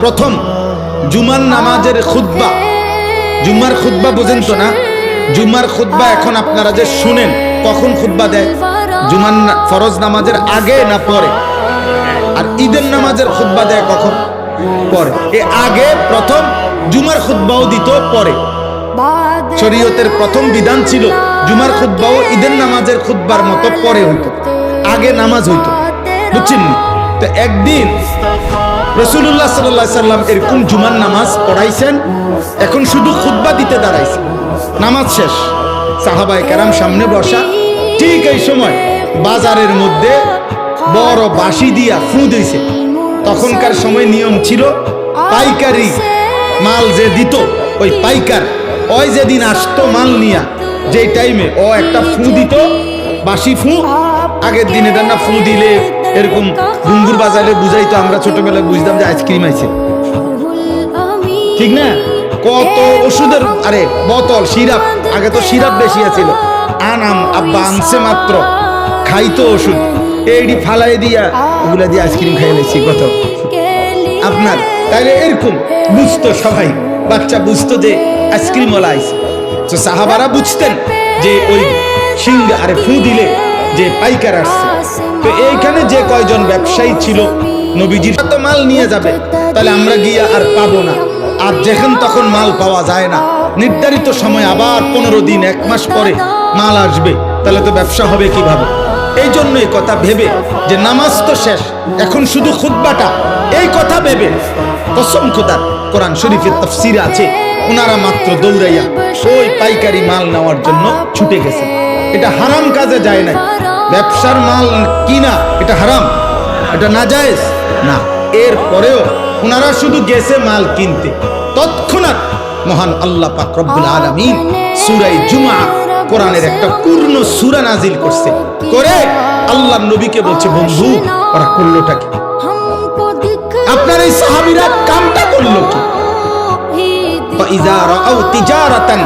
প্রথম জুমার নামাজের খুতবা, জুমার খুতবা বোঝেন তো না? জুমার খুতবা এখন আপনারা যে শুনেন, কখন খুতবা দেয়? জুমার ফরজ নামাজের আগে না পরে? আর ঈদের নামাজের খুতবা দেয় কখন? পরে। এ আগে প্রথম জুমার খুতবাও দিত, পরে। শরীয়তের প্রথম বিধান ছিল জুমার খুতবাও ঈদের নামাজের খুতবার মতো পরে হইতো, আগে নামাজ হইতো। বুঝছেন? তো একদিন রাসূলুল্লাহ সাল্লাল্লাহু আলাইহি সাল্লাম এরকম জুমার নামাজ পড়াইছেন, এখন শুধু খুতবা দিতে দাঁড়াইছে, নামাজ শেষ, সাহাবায়ে কেরাম সামনে বসা। ঠিক এই সময় বাজারের মধ্যে বড় বাঁশি দিয়া ফু দিয়েছে। তখনকার সময় নিয়ম ছিল পাইকারি মাল যে দিত, ওই পাইকার ওই যেদিন আসতো মাল নিয়া, যেই টাইমে ও একটা ফু দিত, বাঁশি ফু। আগের দিন এটা না ফু দিলে এরকম ঘুঙ্গুর বাজারে বুঝাইতো, আমরা ছোটবেলায় বুঝতাম যে আইসক্রিম আইছে, ঠিক না? কত ওষুধের আরে বোতল, সিরাপ, আগে তো সিরাপ বেশি আছিল, আনাম আব্বা আনছে মাত্র, খাইতো ওষুধ, এইডি ফালাই দিয়া ওগুলা দিয়ে আইসক্রিম খাই লাইছি কত আপনার। তাইলে এরকম বুঝতো সবাই, বাচ্চা বুঝতো যে আইসক্রিম ওলা আইছে। তো সাহাবারা বুঝতেন যে ওই সিংহা আরে ফু দিলে যে পাইকার আসছে। তো এইখানে যে কয়জন ব্যবসায়ী ছিল, নবীজির তো মাল নিয়ে যাবে, তাহলে আমরা গিয়া আর পাবো না। আর যেখান তখন মাল পাওয়া যায় না, নির্ধারিত সময় আবার 15 দিন 1 মাস পরে মাল আসবে, তাহলে তো ব্যবসা হবে কিভাবে? এই জন্য এই কথা ভেবে যে নামাজ তো শেষ, এখন শুধু খুতবাটা, এই কথা ভেবে কসম খোদার কোরআন শরীফের তাফসীরে আছে, ওনারা মাত্র দৌড়াইয়া ওই পাইকারি মাল নেওয়ার জন্য ছুটে গেছে। এটা হারাম কাজে যায় নাই, ব্যবসার মাল কিনা এটা হারাম, এটা নাজায়েজ না। এরপরেও ওনারা শুধু গেছে মাল কিনতে, তৎক্ষণাৎ মহান আল্লাহ পাক রব্বুল আলামিন সূরা জুমআ কোরআনের একটা পূর্ণ সূরা নাজিল করছে, করে আল্লাহর নবীকে বলছে, বন্ধু ওরা করলোটা কি? আপনার এই সাহাবীরা কামটা করলো কি? ফাইজা রাআউ তিজারাতান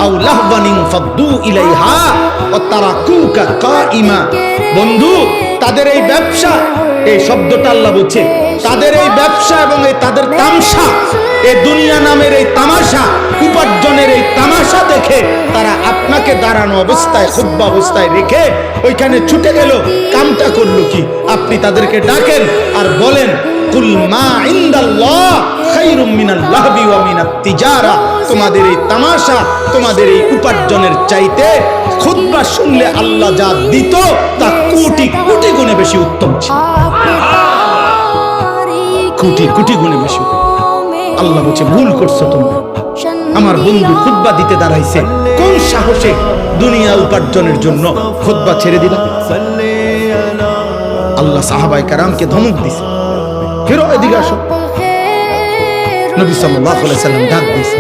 আও লাহওয়ান ফাদ্দু ইলাইহা ওয়া তারাকুকা কাইমা। বন্ধু, তাদের এই ব্যবসা, এই শব্দটা আল্লাহ বলছে, তাদের এই ব্যবসা এবং এই তাদের তামসা, এই দুনিয়া নামের এই তামাশা, উপার্জনের এই তামাশা দেখে তারা আপনাকে দাঁড়ানো অবস্থায়, খুতবা অবস্থায় রেখে ওইখানে ছুটে গেল। কামটা করলো কি? আপনি তাদেরকে ডাকেন আর বলেন, কুল মা ইনদাল্লাহ খায়রুম মিনাল লাহবি ওয়া মিনাত তিজারা। তোমাদের এই তামাশা, তোমাদের এই উপার্জনের চাইতে খুতবা শুনলে আল্লাহ যা দিত তা কোটি কোটি গুণে বেশি উত্তম ছিল, কোটি কোটি গুণে বেশি। আল্লাহ বলছে, ভুল করছো তোমরা। আমার বন্ধু খুতবা দিতে দাঁড়াইছে, কোন সাহসে দুনিয়া উপার্জনের জন্য খুতবা ছেড়ে দিল? আল্লাহ সাহাবায়ে কেরামকে ধমক দিছে, ফিরো এদিকে আসো। নবী সাল্লাল্লাহু আলাইহি সাল্লাম ডাক দিয়েছে,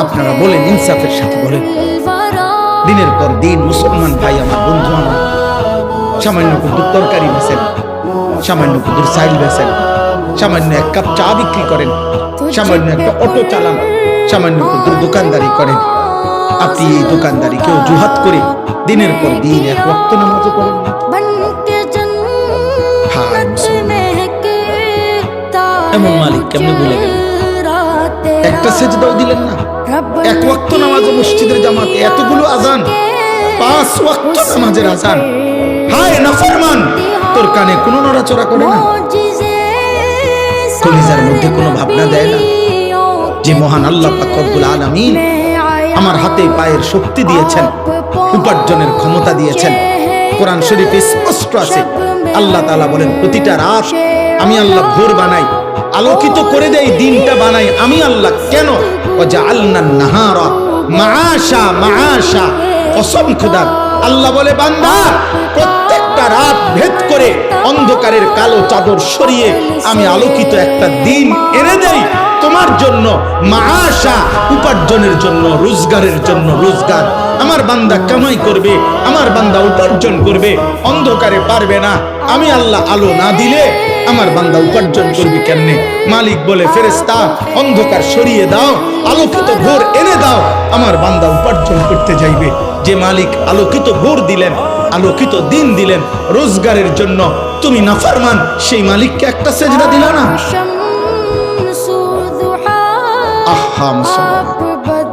আপনারা বলেন, ইনসাফের সাথে বলেন, দিনের পর দিন মুসলমান ভাই আমার, বন্ধু আমার, সামান্য কুদুর তরকারি বেচেন, সামান্য কুদুর চাইল বেচেন, সামান্য 1 কাপ চা বিক্রি করেন, সামান্য একটা অটো চালান, সামান্য কুদুর দোকানদারি করেন। আপনি এই দোকানদারি কেউ জুহাত করে দিনের পর দিন 1 ওয়াক্ত নামাজও করেন। এমন মালিক কেমনে ভুলে গেলেন? একটা সেজদাও দিলেন না, 1 ওয়াক্ত নামাজে মসজিদের জামাতে, এতগুলো আজান, 5 ওয়াক্ত নামাজের আজান। হায় নাফরমান, তোর কানে কোনো নড়াচড়া করে না, কলিজার মধ্যে কোনো ভাবনা দেয় না যে মহান আল্লাহ পাক রব্বুল আলামিন আমার হাতে পায়ের শক্তি দিয়েছেন, উপার্জনের ক্ষমতা দিয়েছেন। কোরআন শরীফে স্পষ্ট আছে, আল্লাহ তাআলা বলেন, প্রতিটা রাত আমি আল্লাহ ভোর বানাই, আলোকিত করে দেই, দিনটা বানাই আমি আল্লাহ। কেন? ওয়াজআলনান নাহারা মাআশা মাআশা। কসম খোদার, আল্লাহ বলে, বান্দা, প্রত্যেকটা রাত ভেদ করে অন্ধকারের কালো চাদর সরিয়ে আমি আলোকিত একটা দিন এনে দেই তোমার জন্য, মাআশা, উপার্জনের জন্য, রোজগারের জন্য রোজগার। আমার বান্দা কামাই করবে, আমার বান্দা উপার্জন করবে, অন্ধকারে পারবে না। আমি আল্লাহ আলো না দিলে আমার বান্দা উপার্জন করবে কেমনে? মালিক বলে, ফেরেশতা অন্ধকার সরিয়ে দাও, আলোকিত ভোর এনে দাও, আমার বান্দা উপার্জন করতে যাইবে। যে মালিক আলোকিত ভোর দিলেন, আলোকিত দিন দিলেন রোজগারের জন্য, তুমি নাফরমান সেই মালিককে একটা সেজদা দিলা না। আহা মুসলমান